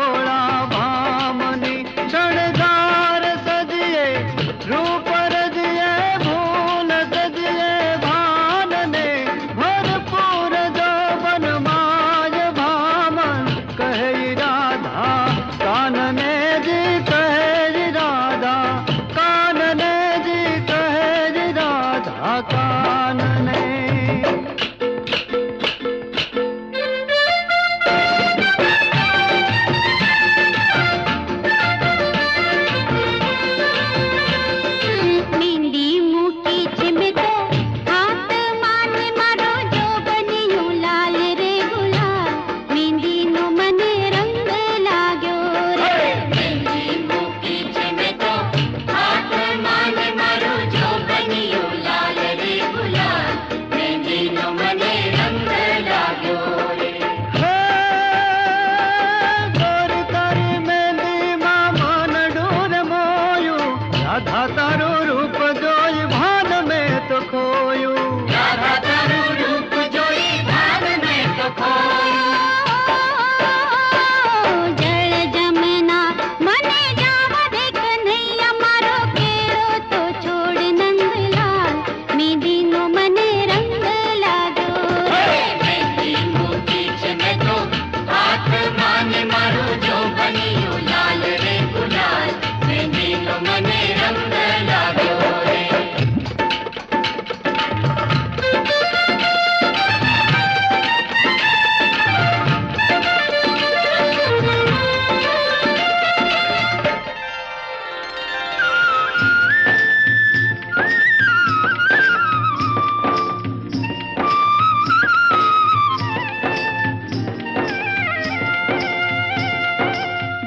भोळा भामनी शणगार सजिए रूप रजिए भूल सजिए भानने भरपूर जौवन माय भामन कहे राधा कानने जी कहे राधा कानने जी कहे राधा कानने। राधा तारो रूप जोई भान में तो खोयो, राधा तारो रूप जोई भान में तो खोयो। जल जमुना मने जावा देख नैया मारो केरो तो छोड़ नंदलाल मेंदी नो मने रंग लागो मेंदी मोती में तो हाथ माने मारो जो बनियो लाल रे गुलाल मेंदी नो मने रंग लागो रे।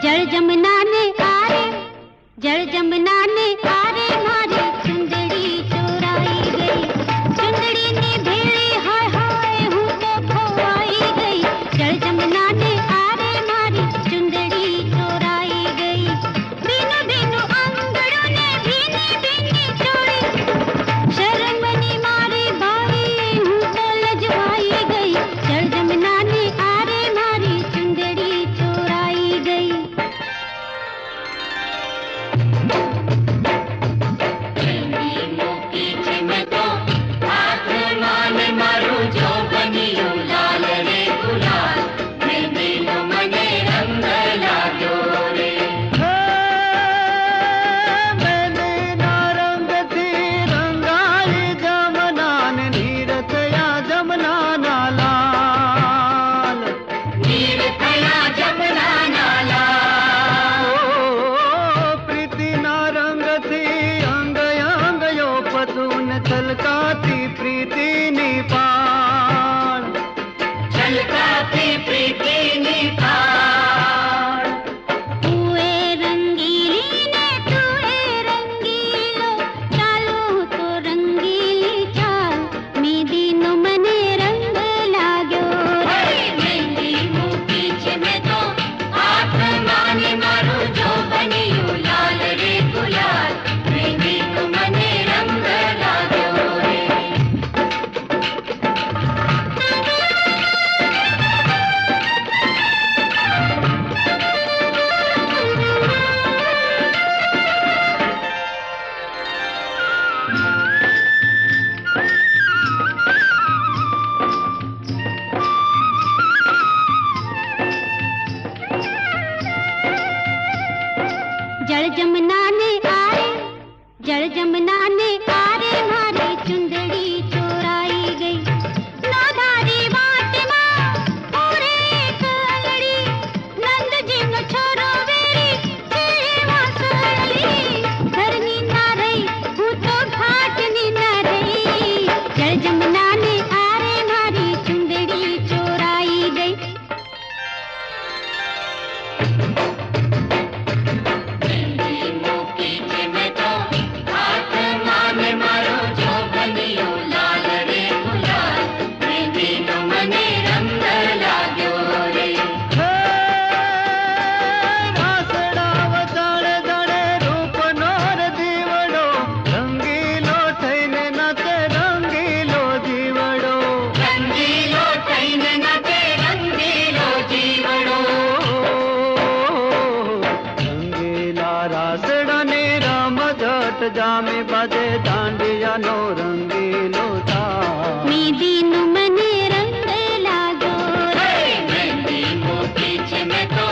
जल जमुना ने आरे जल जमुना ने आरे मारी चुंदड़ी चोराई गई चुंदड़ी ने भेड़ी हाय हाय हूँ तो खोवाई गई जल जमुना ने आरे मारी चुंदड़ी चोराई गई बिनु बिनु अंगड़ों ने भीनी भीनी चोरी शर्मनी मारी भाई हूँ तो लजवाई गई जल जमुना ने आरे मारी चुंदड़ी चोराई गई। छलकाती प्रीति निपाल छलकाती प्रीति निपाल तूए रंगीली ने तूए रंगीलो चालो तो रंगीली चाल मेंदी नो मने रंग लाग्यो मेंदी मोती में तो हाथ माने मारो जो बनियो लाल रे गुलाल मेंदी नो मने रंग लागो। जल जमुना ने आरे जल जमुना ने आरे मारी चुंदड़ी चोराई गई नौधारी बाट मां पूरे एक लड़ी नंद जी नो छोरो वेरी छे वासली धरनी ना रही हूँ तो घाट नी ना रही जल जमुना ने आरे मारी चुंदड़ी चोराई गई। જામી બાજે દાંડિયાનો રંગીલો તાલ. મેદીનું મને રંગ લાગ્યો રે. મહેંદી મૂકી છે મેં તો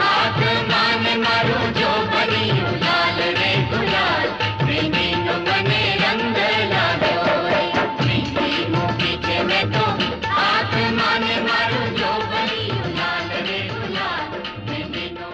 હાથમાં ને મારું જો બન્યું લાલ રે ગુલાલ. મહેંદીનો મને રંગ લાગ્યો રે. મહેંદી મૂકી છે મેં તો હાથમાં ને મારું જો બન્યું લાલ રે ગુલાલ. મહેંદીનો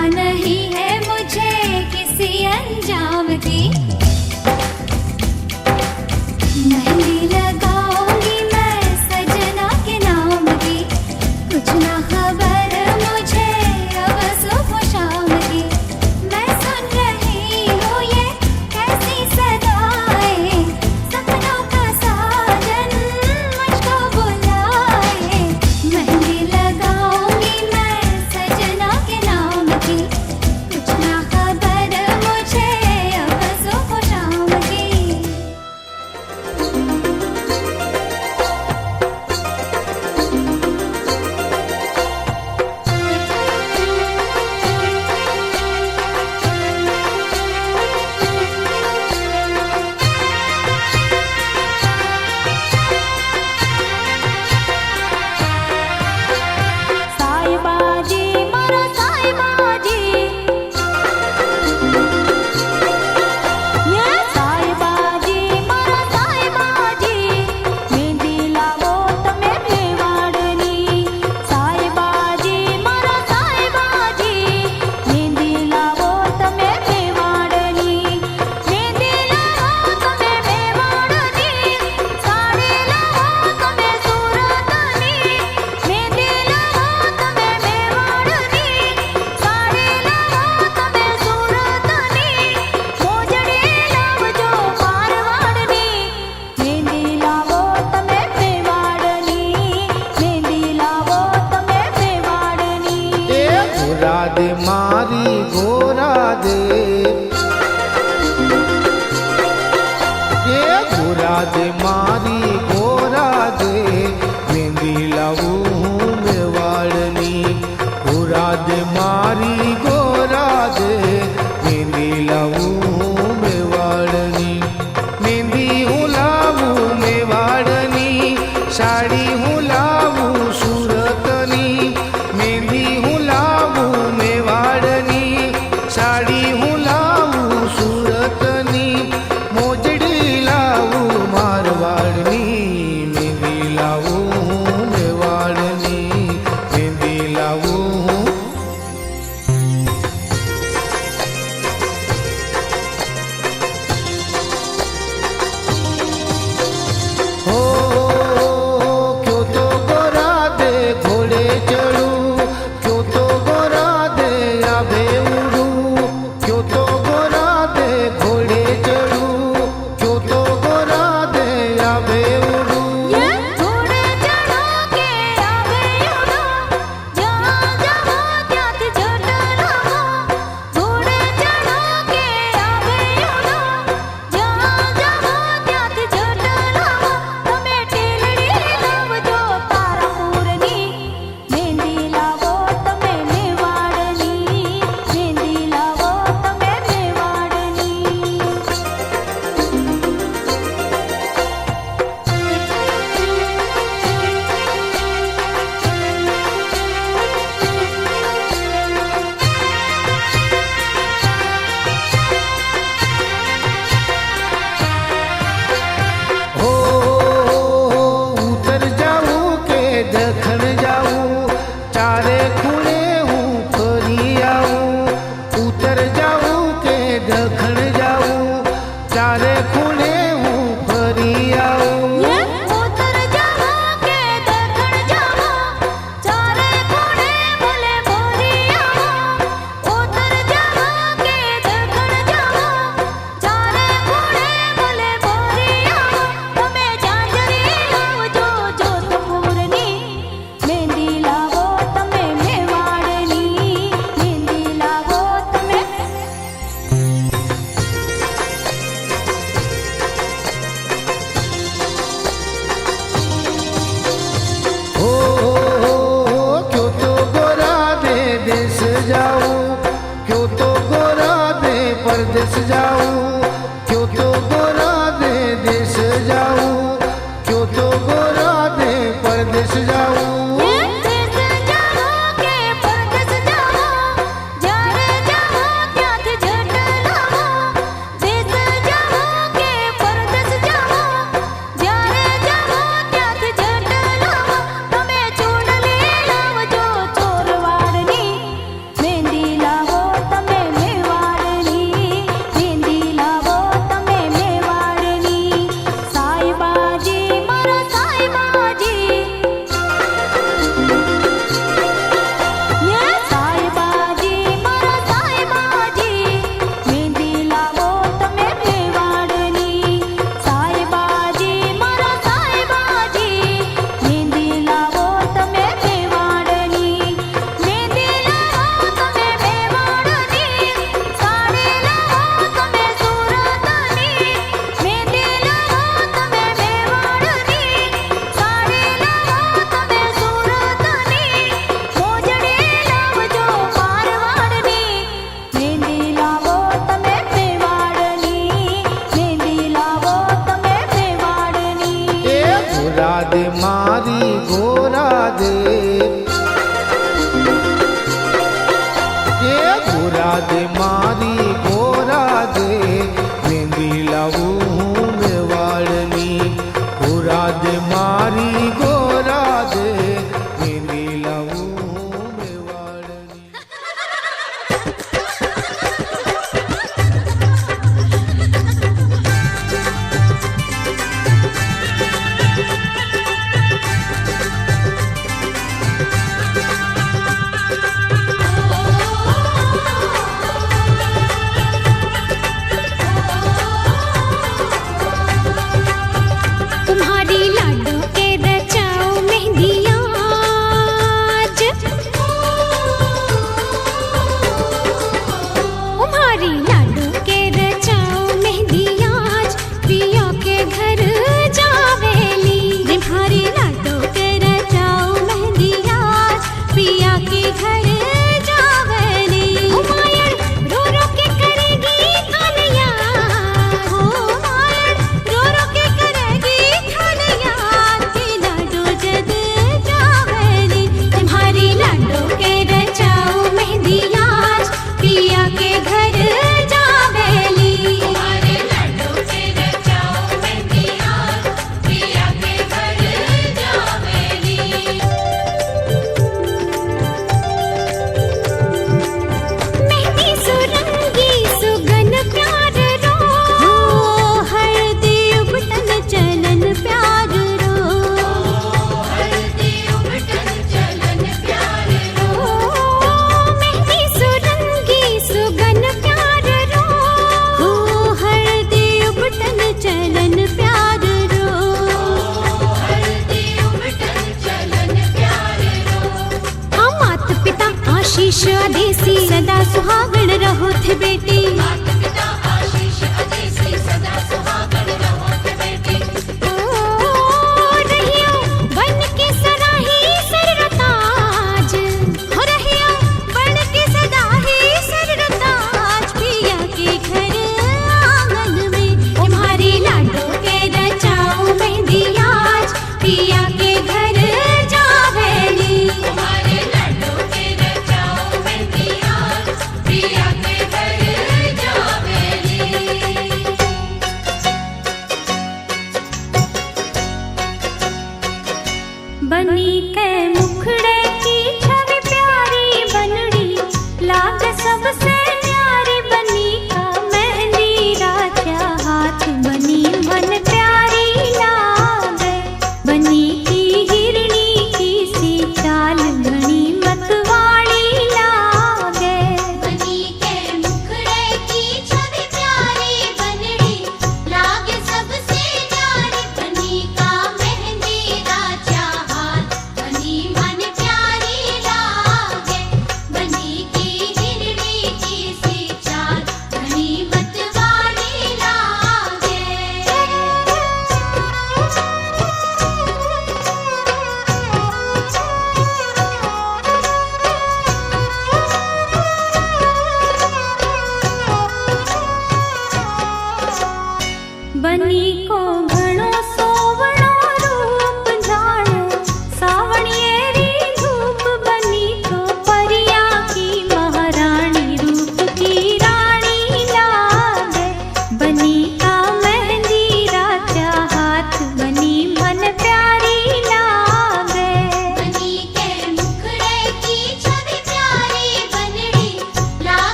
परवाह नहीं है मुझे किसी अंजाम की। मेहंदी लगाऊंगी मैं सजना के नाम की, कुछ ना खबर मुझे अब सुबह शाम की। मैं सुन रही हूँ ये कैसी सदाएं, सपनों का साजन मुझको बुलाए। मेहंदी लगाऊंगी मैं सजना के नाम की, कुछ ना खबर मुझे अब सुबह शाम की। साईबाजी मारा साईबाजी, ये साईबाजी मारा साईबाजी, मेहंदी लावो तमे मेवाड़नी। साईबाजी मारा साईबाजी, मेहंदी लावो तमे मेवाड़नी। मेहंदी लावो तमे मेवाड़नी, साड़ी लावो तमे सूरतनी। मेहंदी लावो तमे मेवाड़नी, साड़ी लावो तमे सूरतनी। मोजड़ी लावजो मारवाड़नी, मेहंदी लावो तमे मेवाड़नी। मेहंदी लावो तमे मेवाड़नी। એ ગોરા દે મારી ગોરા દે, એ ગોરા દે મારી ગોરા દે, મહેંદી લાવું હું મેવાડની। ગોરા દે મારી ગોરા દે, મહેંદી લાવું હું મેવાડની। મહેંદી હું લાવું મેવાડની, સાડી હું લાવું સુરતની। મહેંદી હું લાવું મેવાડની, સાડી હું લાવું સુરતની। મોજડી લાવું મારવાડની, મહેંદી લાવું હું મેવાડની। મહેંદી લાવું હું हो क्यों तो गोरा दे घोड़े चढ़ू, क्यों तो गोरा दे आभे उड़ू। क्यों तो गोरा दे घोड़े चढ़ू, क्यों तो गोरा दे आभे उड़ू। ये घोड़े चढ़ो के आवे उड़ो, जहाँ जाओ ત્યાંથી ઝટ લાવો। ઘોડે ચढ़ो के आवे उड़ो, जहाँ जाओ ત્યાંથી ઝટ લાવો। તમે ટીલડી લાવજો તારાપુરની, મહેંદી લાવો તમે મેવાડની। મહેંદી લાવો તમે મેવાડની। हो उतर जाऊं के दखन जाऊं, चारे खूणे हूँ फरी आऊं। उतर जाऊं के दखन जाऊं, चारे खूणे हूँ फरी आऊं। ये उतर जाओ के दखण जाओ, चारे खूणे भले भरी आओ। उतर जाओ के दखण जाओ, चारे खूणे भले भरी आओ। તમે જાંજરી લાવજો જોધપુરની, મહેંદી લાવો તમે મેવાડની। મહેંદી લાવો તમે क्यों तो गोरा दे देश जाऊं, क्यों तो गोरा दे परदेश जाऊं। क्यों तो गोरा दे देश जाऊं, क्यों तो गोरा दे परदेश जाऊं। देश जाओ के परदेश जाओ, જ્યારે જાઓ ત્યાંથી ઝટ લાવો। દેશ જાઓ કે પરદેશ જાઓ, જ્યારે જાઓ ત્યાંથી ઝટ લાવો। તમે ચૂડલી લાવજો ચોરવાડની, મહેંદી લાવો आशीष अदेसी सदा सुहागण रहो थे बेटी माता पिता आशीष अदेसी सदा सुहागण रहो थे बेटी ओ रहियो बन के सराही सररताज हो रहियो बन के सदाही सररताज पिया के घर आंगन में तुम्हारी लाडो के रचाऊं मेहंदी आज पिया के घर जावेली तुम्हारे लड्डू के रचाओ मेहंदी आज पिया के घर जावेली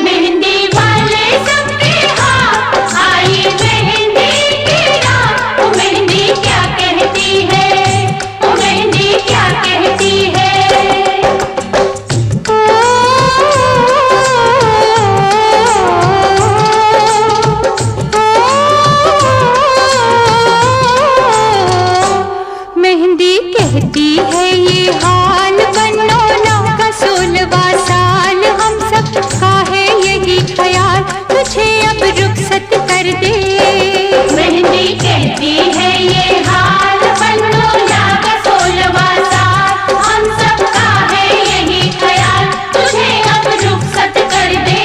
मेहंदी वाले सबके हाथ आई मेहंदी की रात। ओ मेहंदी क्या कहती है, ओ मेहंदी क्या कहती है। मेहंदी कहती है ये हाल बनो ना का 16वां साल। हम सब का है यही ख्याल तुझे अब रुखसत कर दे। मेहंदी कहती है ये हाल बनो ना का 16वां साल। हम सबका है यही ख्याल तुझे अब रुखसत कर दे।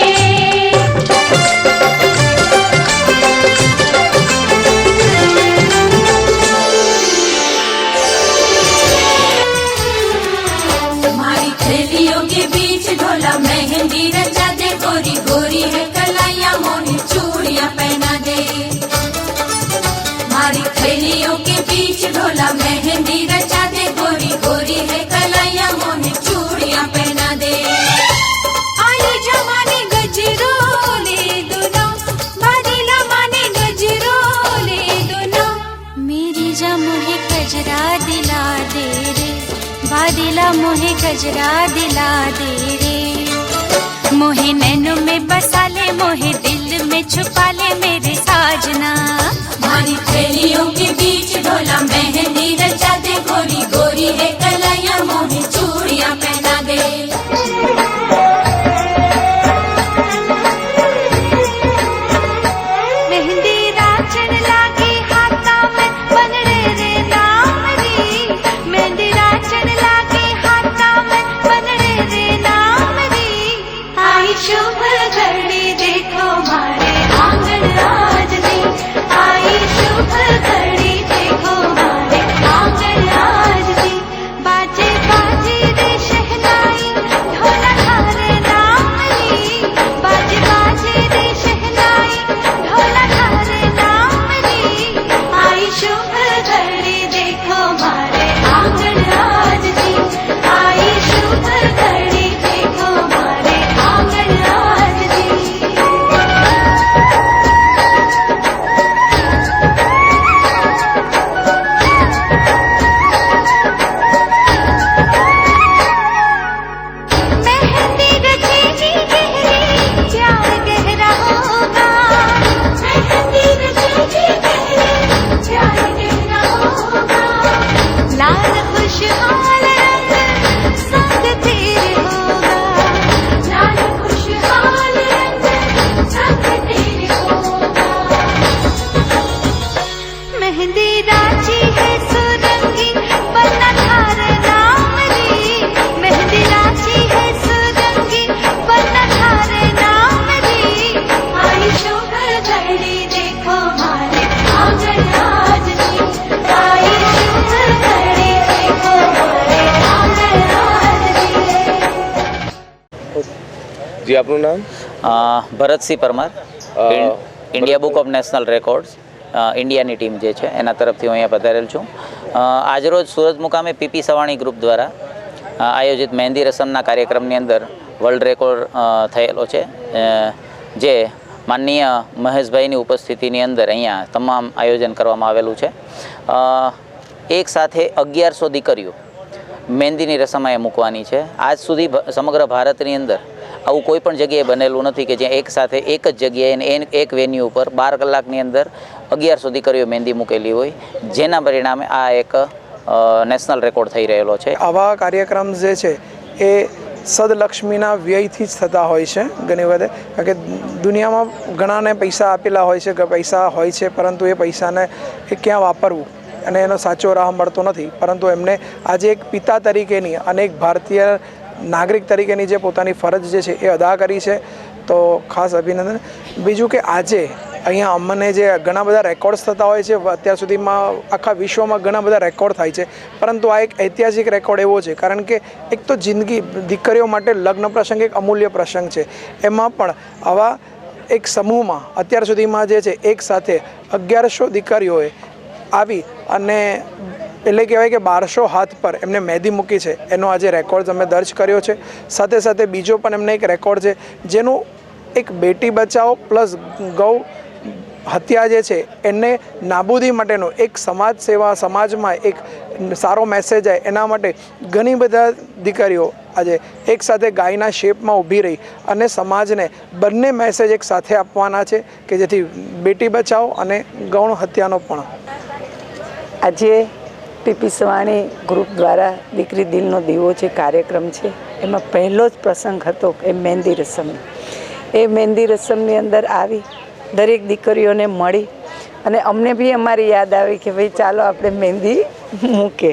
तुम्हारी थैलियों के बीच ढोला मेहंदी रचा दे। गोरी गोरी है कलाइयाँ मोनी चूड़ियाँ पहना दे। हमारी थैलियों के बीच ढोला मेहंदी रचा दे। गोरी गोरी है कलाइयाँ मोनी चूड़ियाँ पहना दे। आई जमाने गजरोले दुना बादला माने गजरोले दुना। मेरी जा मोहे गजरा दिला दे रे, बादिला मोहे गजरा दिला दे रे। मोहे नैनों में बसा ले, मोहे दिल में छुपा ले मेरे साजना। हमारी थैलियों के बीच ढोला मेहंदी रचा दे। गोरी गोरी है कलाइयाँ मोनी चूड़ियाँ पहना दे। मेहंदी राचन लागे हाथा में बनड़े रे नाम री। मेहंदी राचन लागे हाथा में बनड़े रे नाम री। आई शुभ घड़ी देखो मारे आंगन आज दी। आई शुभ घड़ी देखो मारे आंगन आज दी। बाजे बाजे रे शहनाई ढोला थारे नाम री। बाजे बाजे रे शहनाई ढोला थारे नाम री। आई शुभ घड़ी देखो मारे आंगन आज दी। आई शुभ घड़ी देखो मारे आंगन आज दी। मेहंदी रचेगी गहरी प्यार गहरा होगा। मेहंदी रचेगी गहरी प्यार गहरा होगा। लाल खुशहाल रंग संग तेरे होगा। लाल खुशहाल रंग संग तेरे होगा। मेहंदी राची है सुरंगी बन्ना थार नाम री। मेहंदी राची है सुरंगी बन्ना थार नाम री। आई शुभ घड़ी देखो मारे आंगन आज दी। आई शुभ घड़ी देखो मारे आंगन आज दी। જી આપનું નામ? Bharatsinh Parmar, India book of national records ઇન્ડિયાની ટીમ જે છે એના તરફથી હું અહીંયા પધારેલ છું. આજરોજ સુરત મુકામે પીપી સવાણી ગ્રુપ દ્વારા આયોજિત મહેંદી રસમના કાર્યક્રમની અંદર વર્લ્ડ રેકોર્ડ થયેલો છે, જે માનનીય મહેશભાઈની ઉપસ્થિતિની અંદર અહીંયા તમામ આયોજન કરવામાં આવેલું છે. એક સાથે 1100 દીકરીઓ મહેંદીની રસમ અહીંયા મૂકવાની છે. આજ સુધી સમગ્ર ભારતની અંદર આવું કોઈ પણ જગ્યાએ બનેલું નથી કે જ્યાં એક સાથે એક જ જગ્યાએ એક વેન્યુ ઉપર 12 કલાકની અંદર 1100 દીકરીઓ મહેંદી મૂકેલી હોય, જેના પરિણામે આ એક નેશનલ રેકોર્ડ થઈ રહેલો છે. આવા કાર્યક્રમ જે છે એ સદલક્ષ્મીના વ્યયથી જ થતા હોય છે ઘણી વખતે, કારણ કે દુનિયામાં ઘણાને પૈસા આપેલા હોય છે, પૈસા હોય છે, પરંતુ એ પૈસાને એ ક્યાં વાપરવું અને એનો સાચો રાહ મળતો નથી. પરંતુ એમને આજે એક પિતા તરીકેની અને એક ભારતીય નાગરિક તરીકેની જે પોતાની ફરજ જે છે એ અદા કરી છે, તો ખાસ અભિનંદન. બીજું કે આજે અહીંયા અમને જે ઘણા બધા રેકોર્ડ્સ થતા હોય છે, અત્યાર સુધીમાં આખા વિશ્વમાં ઘણા બધા રેકોર્ડ થાય છે, પરંતુ આ એક ઐતિહાસિક રેકોર્ડ એવો છે, કારણ કે એક તો જિંદગી દીકરીઓ માટે લગ્ન પ્રસંગ એક અમૂલ્ય પ્રસંગ છે, એમાં પણ આવા એક સમૂહમાં અત્યાર સુધીમાં જે છે એક સાથે 1100 દીકરીઓએ આવી અને એટલે કહેવાય કે 1200 હાથ પર એમને મહેંદી મૂકી છે, એનો આજે રેકોર્ડ અમે દર્જ કર્યો છે. સાથે સાથે બીજો પણ એમને એક રેકોર્ડ છે જેનું એક બેટી બચાવો પ્લસ ગૌ હત્યા જે છે એને નાબૂદી માટેનો એક સમાજ સેવા, સમાજમાં એક સારો મેસેજ આવે એના માટે ઘણી બધા દીકરીઓ આજે એક સાથે ગાયના શેપમાં ઊભી રહી અને સમાજને બંને મેસેજ એક સાથે આપવાના છે કે જેથી બેટી બચાવો અને ગૌણ હત્યાનો પણ. આજે પીપી સવાણી ગ્રુપ દ્વારા દીકરી દિલનો દીવો જે કાર્યક્રમ છે એમાં પહેલો જ પ્રસંગ હતો એ મહેંદી રસમ. એ મહેંદી રસમની અંદર આવી દરેક દીકરીઓને મળી અને અમને બી અમારી યાદ આવી કે ભાઈ ચાલો આપણે મહેંદી મૂકે.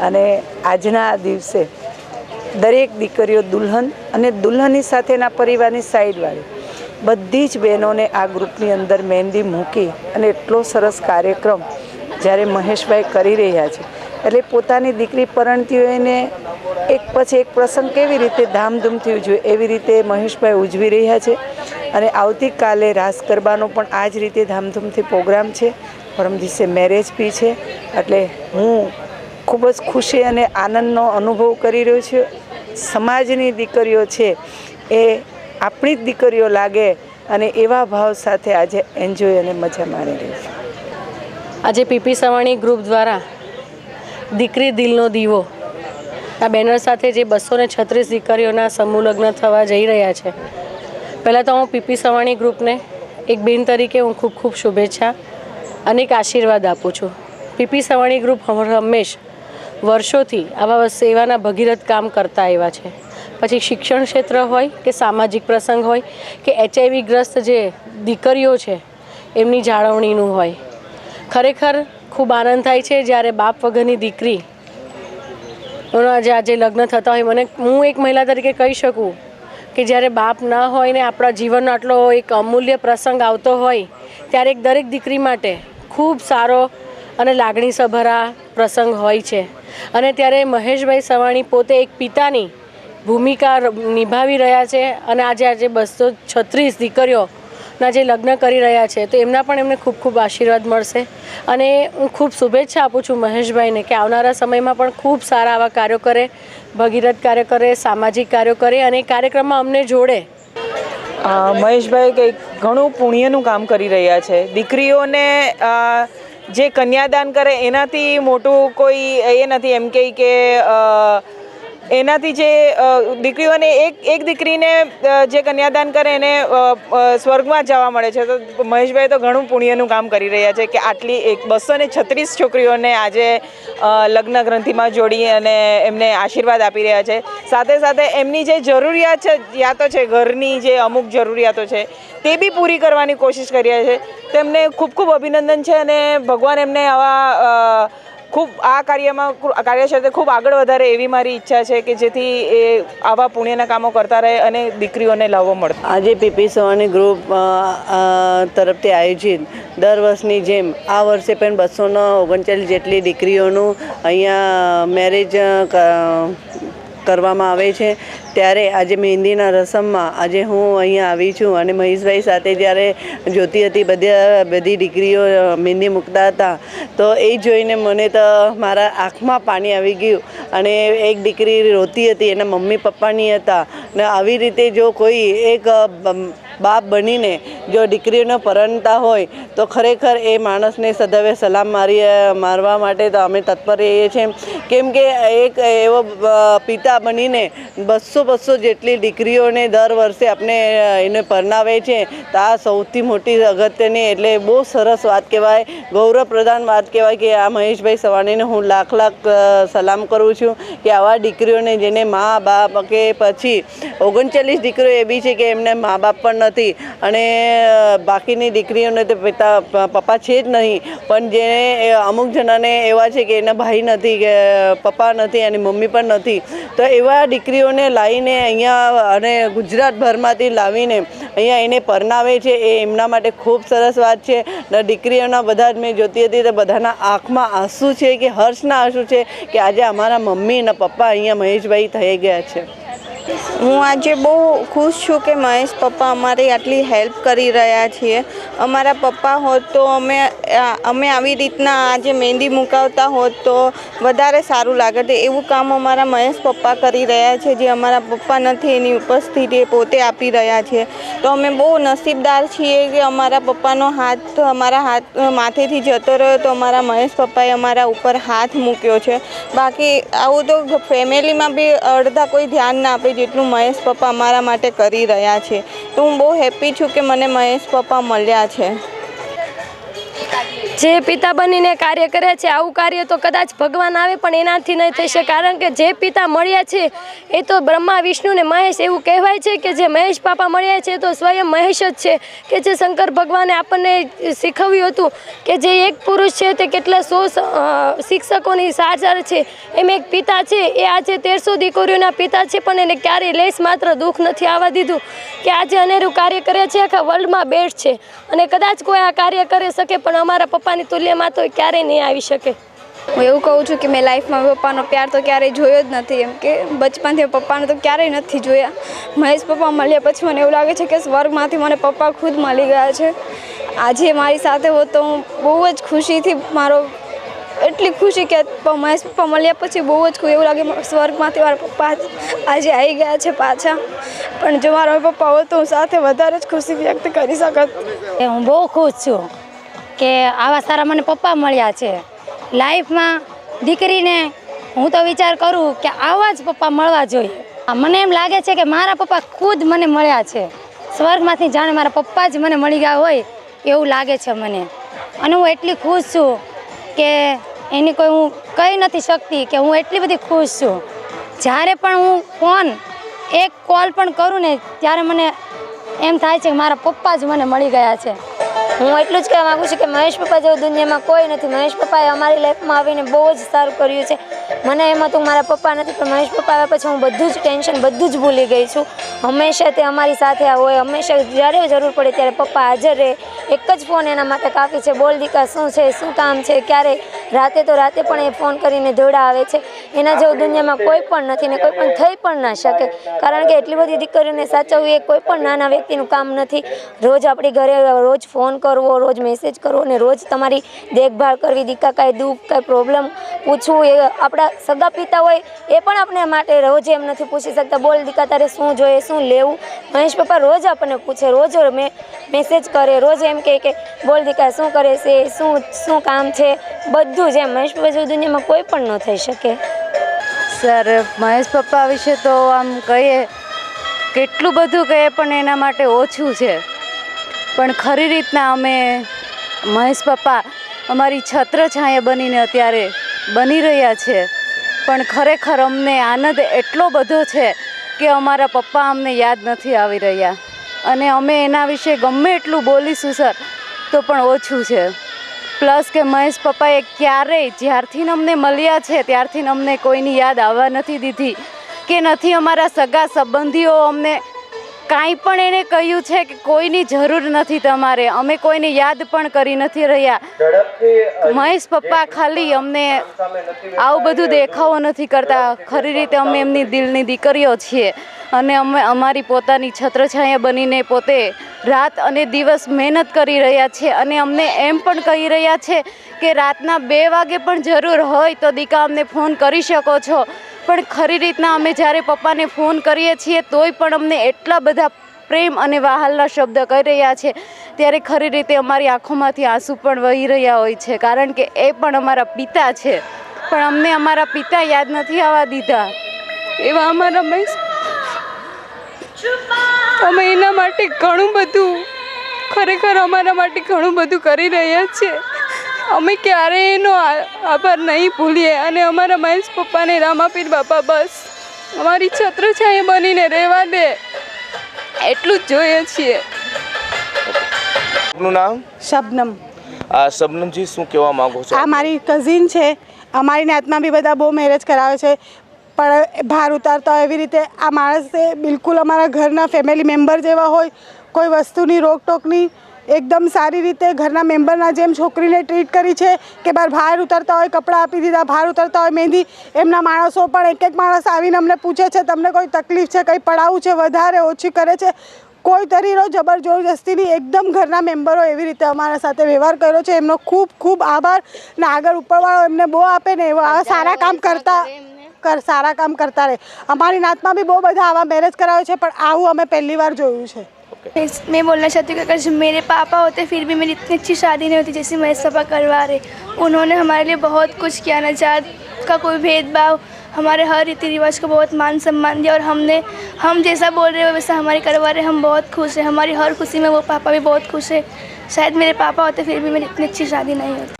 અને આજના આ દિવસે દરેક દીકરીઓ દુલ્હન અને દુલ્હનની સાથેના પરિવારની સાઈડવાળી બધી જ બહેનોને આ ગ્રુપની અંદર મહેંદી મૂકી અને એટલો સરસ કાર્યક્રમ જ્યારે મહેશભાઈ કરી રહ્યા છે એટલે પોતાની દીકરી પરણતી હોય એને એક પછી એક પ્રસંગ કેવી રીતે ધામધૂમથી ઉજવે એવી રીતે મહેશભાઈ ઉજવી રહ્યા છે. અને આવતીકાલે રાસ ગરબાનો પણ આ જ રીતે ધામધૂમથી પ્રોગ્રામ છે. પરમ દિવસે મેરેજ બી છે એટલે હું ખૂબ જ ખુશી અને આનંદનો અનુભવ કરી રહ્યો છું. સમાજની દીકરીઓ છે એ આપણી જ દીકરીઓ લાગે અને એવા ભાવ સાથે આજે એન્જોય અને મજા માણી રહી છે. આજે પીપી સવાણી ગ્રુપ દ્વારા દીકરી દિલનો દીવો આ બેનર સાથે જે 236 દીકરીઓના સમૂહ લગ્ન થવા જઈ રહ્યા છે. પહેલાં તો હું પીપી સવાણી ગ્રુપને એક બેન તરીકે હું ખૂબ ખૂબ શુભેચ્છા અને એક આશીર્વાદ આપું છું. પીપી સવાણી ગ્રુપ હંમેશ વર્ષોથી આવા સેવાના ભગીરથ કામ કરતા આવ્યા છે. પછી શિક્ષણ ક્ષેત્ર હોય કે સામાજિક પ્રસંગ હોય કે HIV ગ્રસ્ત જે દીકરીઓ છે એમની જાળવણીનું હોય. ખરેખર ખૂબ આનંદ થાય છે જ્યારે બાપ વગરની દીકરી આજે લગ્ન થતા હોય. હું એક મહિલા તરીકે કહી શકું કે જ્યારે બાપ ન હોય ને આપણા જીવનનો આટલો એક અમૂલ્ય પ્રસંગ આવતો હોય ત્યારે એક દરેક દીકરી માટે ખૂબ સારો અને લાગણીસભરા પ્રસંગ હોય છે. અને ત્યારે મહેશભાઈ સવાણી પોતે એક પિતાની ભૂમિકા નિભાવી રહ્યા છે અને આજે 236 દીકરીઓના જે લગ્ન કરી રહ્યા છે તો એમના પણ એમને ખૂબ ખૂબ આશીર્વાદ મળશે. અને હું ખૂબ શુભેચ્છા આપું છું મહેશભાઈને કે આવનારા સમયમાં પણ ખૂબ સારા આવા કાર્યો કરે, ભગીરથ કાર્ય કરે, સામાજિક કાર્યો કરે અને એ કાર્યક્રમમાં અમને જોડે. મહેશભાઈ કંઈક ઘણું પુણ્યનું કામ કરી રહ્યા છે. દીકરીઓને જે કન્યાદાન કરે એનાથી મોટું કોઈ એ નથી. એમ કે એનાથી જે દીકરીઓને એક દીકરીને જે કન્યાદાન કરે એને સ્વર્ગમાં જવા મળે છે. તો મહેશભાઈ તો ઘણું પુણ્યનું કામ કરી રહ્યા છે કે આટલી 236 છોકરીઓને આજે લગ્ન ગ્રંથિમાં જોડી અને એમને આશીર્વાદ આપી રહ્યા છે. સાથે સાથે એમની જે જરૂરિયાતો છે ઘરની જે અમુક જરૂરિયાતો છે તે બી પૂરી કરવાની કોશિશ કરી રહ્યા છે. તેમને ખૂબ ખૂબ અભિનંદન છે અને ભગવાન એમને આવા ખૂબ આ કાર્યક્ષેત્રે ખૂબ આગળ વધારે એવી મારી ઈચ્છા છે કે જેથી એ આવા પુણ્યના કામો કરતા રહે અને દીકરીઓને લાવવો મળે. આજે પીપી સવાણી ગ્રુપ તરફથી આયોજિત દર વર્ષની જેમ આ વર્ષે પણ 239 જેટલી દીકરીઓનું અહીંયા મેરેજ કરવામાં આવે છે. ત્યારે આજે મહેંદીના રસમમાં આજે હું અહીંયા આવી છું અને મહેશભાઈ સાથે જ્યારે જોતી હતી બધી દીકરીઓ મહેંદી મૂકતા હતા તો એ જોઈને મને તો મારા આંખમાં પાણી આવી ગયું. અને એક દીકરી રોતી હતી, એના મમ્મી પપ્પાની હતા ને આવી રીતે જો કોઈ એક બાપ બનીને જો દીકરીઓને પરણતા હોય તો ખરેખર એ માણસને સદવે સલામ મારવા માટે તો અમે તત્પર રહીએ છીએ. કેમ કે એક એવો પિતા બનીને 200 જેટલી દીકરીઓને દર વર્ષે આપણે એને પરણાવે છે તો આ સૌથી મોટી અગત્યની એટલે બહુ સરસ વાત કહેવાય, ગૌરવપ્રધાન વાત કહેવાય કે આ મહેશભાઈ સવાણીને હું લાખ સલામ કરું છું કે આવા દીકરીઓને જેને મા બાપ કે પછી 39 દીકરીઓ એવી છે કે એમને મા બાપ પણ નથી અને બાકીની દીકરીઓને તો પપ્પા છે જ નહીં, પણ જેને અમુક જણાને એવા છે કે એના ભાઈ નથી કે પપ્પા નથી અને મમ્મી પણ નથી. તો એવા દીકરીઓને લાવીને અહીંયા અને ગુજરાતભરમાંથી લાવીને અહીંયા એને પરણાવે છે એ એમના માટે ખૂબ સરસ વાત છે. દીકરીઓના બધા જ મેં જોતી હતી તો બધાના આંખમાં આંસુ છે કે હર્ષના આંસુ છે કે આજે અમારા મમ્મી અને પપ્પા અહીંયા મહેશભાઈ થઈ ગયા છે. હું આજે બહુ ખુશ છું કે મહેશ પપ્પા અમારી આટલી હેલ્પ કરી રહ્યા છીએ. અમારા પપ્પા હોત તો અમે આવી રીતના આજે મહેંદી મુકાવતા હોત તો વધારે સારું લાગત. એવું કામ અમારા મહેશ પપ્પા કરી રહ્યા છે જે અમારા પપ્પા નથી એની ઉપસ્થિતિ પોતે આપી રહ્યા છે. તો અમે બહુ નસીબદાર છીએ કે અમારા પપ્પાનો હાથ અમારા હાથ માથેથી જતો રહ્યો તો અમારા મહેશ પપ્પાએ અમારા ઉપર હાથ મૂક્યો છે. બાકી આવું તો ફેમિલીમાં બી અડધા કોઈ ધ્યાન ના આપે જેટલું મહેશ પપ્પા અમારા માટે કરી રહ્યા છે. તો હું બહુ હેપી છું કે મને મહેશ પપ્પા મળ્યા છે. જે પિતા બનીને કાર્ય કરે છે આવું કાર્ય તો કદાચ ભગવાન આવે પણ એનાથી નહીં થઈ શકે, કારણ કે જે પિતા મળ્યા છે એ તો બ્રહ્મા વિષ્ણુ ને મહેશ. એવું કહેવાય છે કે જે મહેશ પાપા મળ્યા છે તો સ્વયં મહેશ જ છે કે જે શંકર ભગવાને આપણને શીખવ્યું હતું કે જે એક પુરુષ છે તે કેટલા 100 શિક્ષકોની સાર છે, એમ એક પિતા છે એ આજે 1300 દીકરીઓના પિતા છે પણ એને ક્યારેય લેસ માત્ર દુઃખ નથી આવવા દીધું કે આજે અનેરું કાર્ય કરે છે, આખા વર્લ્ડમાં બેસ્ટ છે. અને કદાચ કોઈ આ કાર્ય કરી શકે પણ અમારા પપ્પાની તુલ્યમાં તો ક્યારેય નહીં આવી શકે. હું એવું કહું છું કે મેં લાઈફમાં પપ્પાનો પ્યાર તો ક્યારેય જોયો જ નથી, એમ કે બચપનથી પપ્પાને તો ક્યારેય નથી જોયા. મહેશ પપ્પા મળ્યા પછી મને એવું લાગે છે કે સ્વર્ગમાંથી મને પપ્પા ખુદ મળી ગયા છે. આજે મારી સાથે હોત તો હું બહુ જ ખુશીથી એટલી ખુશી કે મહેશ પપ્પા મળ્યા પછી બહુ જ એવું લાગે સ્વર્ગમાંથી મારા પપ્પા આજે આવી ગયા છે પાછા. પણ જો મારા પપ્પા હોત તો હું સાથે વધારે જ ખુશી વ્યક્ત કરી શકત. હું બહુ ખુશ છું કે આવા સારા મને પપ્પા મળ્યા છે. લાઈફમાં દીકરીને હું તો વિચાર કરું કે આવા જ પપ્પા મળવા જોઈએ. મને એમ લાગે છે કે મારા પપ્પા ખુદ મને મળ્યા છે સ્વર્ગમાંથી, જાણે મારા પપ્પા જ મને મળી ગયા હોય એવું લાગે છે મને. અને હું એટલી ખુશ છું કે એની કોઈ હું કહી નથી શકતી કે હું એટલી બધી ખુશ છું. જ્યારે પણ હું એક કોલ પણ કરું ને ત્યારે મને એમ થાય છે કે મારા પપ્પા જ મને મળી ગયા છે. હું એટલું જ કહેવા માગું છું કે મહેશ પપ્પા જેવું દુનિયામાં કોઈ નથી. મહેશ પપ્પાએ અમારી લાઈફમાં આવીને બહુ જ સારું કર્યું છે. મને એમ હતું મારા પપ્પા નથી પણ મહેશ પપ્પા આવ્યા પછી હું બધું જ ટેન્શન બધું જ ભૂલી ગઈ છું. હંમેશા તે અમારી સાથે હોય, હંમેશા જ્યારે જરૂર પડે ત્યારે પપ્પા હાજર રહે. એક જ ફોન એના માટે કાફી છે, બોલ દીકા શું છે, શું કામ છે. ક્યારે રાતે તો રાતે પણ એ ફોન કરીને દોડા આવે છે. એના જેવું દુનિયામાં કોઈ પણ નથી ને કોઈ પણ થઈ પણ ના શકે, કારણ કે એટલી બધી દીકરીઓને સાચવવી એ કોઈ પણ નાના વ્યક્તિનું કામ નથી. રોજ આપણી ઘરે રોજ ફોન કરવો, રોજ મેસેજ કરવો ને રોજ તમારી દેખભાળ કરવી. દીકા કાંઈ દુઃખ કાંઈ પ્રોબ્લેમ પૂછવું એ આપણા સગા પિતા હોય એ પણ આપણે માટે રોજ એમ નથી પૂછી શકતા બોલ દીકા તારે શું જોઈએ, શું લેવું. મહેશ પપ્પા રોજ આપણને પૂછે, રોજ મેસેજ કરે, રોજ એમ કહે કે બોલ દીકા શું કરે છે, શું કામ છે, બધું જ એમ. મહેશ પપ્પા જેવું દુનિયામાં કોઈ પણ ન થઈ શકે. સર મહેશ પપ્પા વિશે તો આમ કહીએ કેટલું બધું કહીએ પણ એના માટે ઓછું છે. પણ ખરી રીતના અમે મહેશ પપ્પા અમારી છત્રછાયા બનીને અત્યારે બની રહ્યા છે. પણ ખરેખર અમને આનંદ એટલો બધો છે કે અમારા પપ્પા અમને યાદ નથી આવી રહ્યા અને અમે એના વિશે ગમે એટલું બોલીશું સર તો પણ ઓછું છે. પ્લસ કે મહેશ પપ્પાએ ક્યારેય જ્યારથી અમને મળ્યા છે ત્યારથી અમને કોઈની યાદ આવવા નથી દીધી કે નથી અમારા સગા સંબંધીઓ અમને કાંઈ પણ એણે કહ્યું છે કે કોઈની જરૂર નથી તમારે, અમે કોઈને યાદ પણ કરી નથી રહ્યા. મહેશ પપ્પા ખાલી અમને આવું બધું દેખાવો નથી કરતા. ખરી રીતે અમે એમની દિલની દીકરીઓ છીએ અને અમે અમારી પોતાની છત્રછાયા બનીને પોતે રાત અને દિવસ મહેનત કરી રહ્યા છીએ અને અમને એમ પણ કહી રહ્યા છે કે રાતના 2 વાગે પણ જરૂર હોય તો દીકા અમને ફોન કરી શકો છો. પણ ખરી રીતના અમે જ્યારે પપ્પાને ફોન કરીએ છીએ તોય પણ અમને એટલા બધા પ્રેમ અને વહાલના શબ્દ કહી રહ્યા છે ત્યારે ખરી રીતે અમારી આંખોમાંથી આંસુ પણ વહી રહ્યા હોય છે, કારણ કે એ પણ અમારા પિતા છે પણ અમને અમારા પિતા યાદ નથી આવવા દીધા. એવા અમારા મહેશ અમે એના માટે ઘણું બધું ખરેખર અમારા માટે ઘણું બધું કરી રહ્યા છીએ. અમે ક્યારેય એનો આભાર નહીં ભૂલીએ અને અમારા મહેશ પપ્પાને રામાપીર બાપા બસ અમારી છત્રછાયા બનીને રહેવા દે એટલું જ જોઈએ છીએ. આપનું નામ? શબનમ. શબનમજી શું કહેવા માંગો છો? આ મારી કઝિન છે. અમારી નાતમાં બી બધા બહુ મેરેજ કરાવે છે પણ ભાર ઉતારતા એવી રીતે આ માણસે બિલકુલ અમારા ઘરના ફેમિલી મેમ્બર જેવા હોય, કોઈ વસ્તુની રોકટોક નહીં, એકદમ સારી રીતે ઘરના મેમ્બરના જેમ છોકરીને ટ્રીટ કરી છે કે બહાર ઉતરતા હોય કપડાં આપી દીધા, બહાર ઉતરતા હોય મહેંદી. એમના માણસો પણ એક માણસ આવીને અમને પૂછે છે તમને કોઈ તકલીફ છે, કંઈ પડાવવું છે, વધારે ઓછી કરે છે. કોઈ તરીનો જબરજસ્તીની એકદમ ઘરના મેમ્બરો એવી રીતે અમારા સાથે વ્યવહાર કર્યો છે. એમનો ખૂબ ખૂબ આભાર. ને આગળ ઉપરવાળો એમને બહુ આપે ને એવા સારા કામ કરતા રહે. અમારી નાતમાં બી બહુ બધા આવા મેરેજ કરાવે છે, પણ આવું અમે પહેલી વાર જોયું છે. मैं बोलना चाहती हूँ कि अगर मेरे पापा होते फिर भी मेरी इतनी अच्छी शादी नहीं होती जैसे महेश पापा करवा रहे. उन्होंने हमारे लिए बहुत कुछ किया ना, जात का कोई भेदभाव, हमारे हर रीति रिवाज को बहुत मान सम्मान दिया और हम जैसा बोल रहे हो वैसा हमारे करवा रहे. हम बहुत खुश हैं, हमारी हर खुशी में वो पापा भी बहुत खुश है. शायद मेरे पापा होते फिर भी मेरी इतनी अच्छी शादी नहीं होती.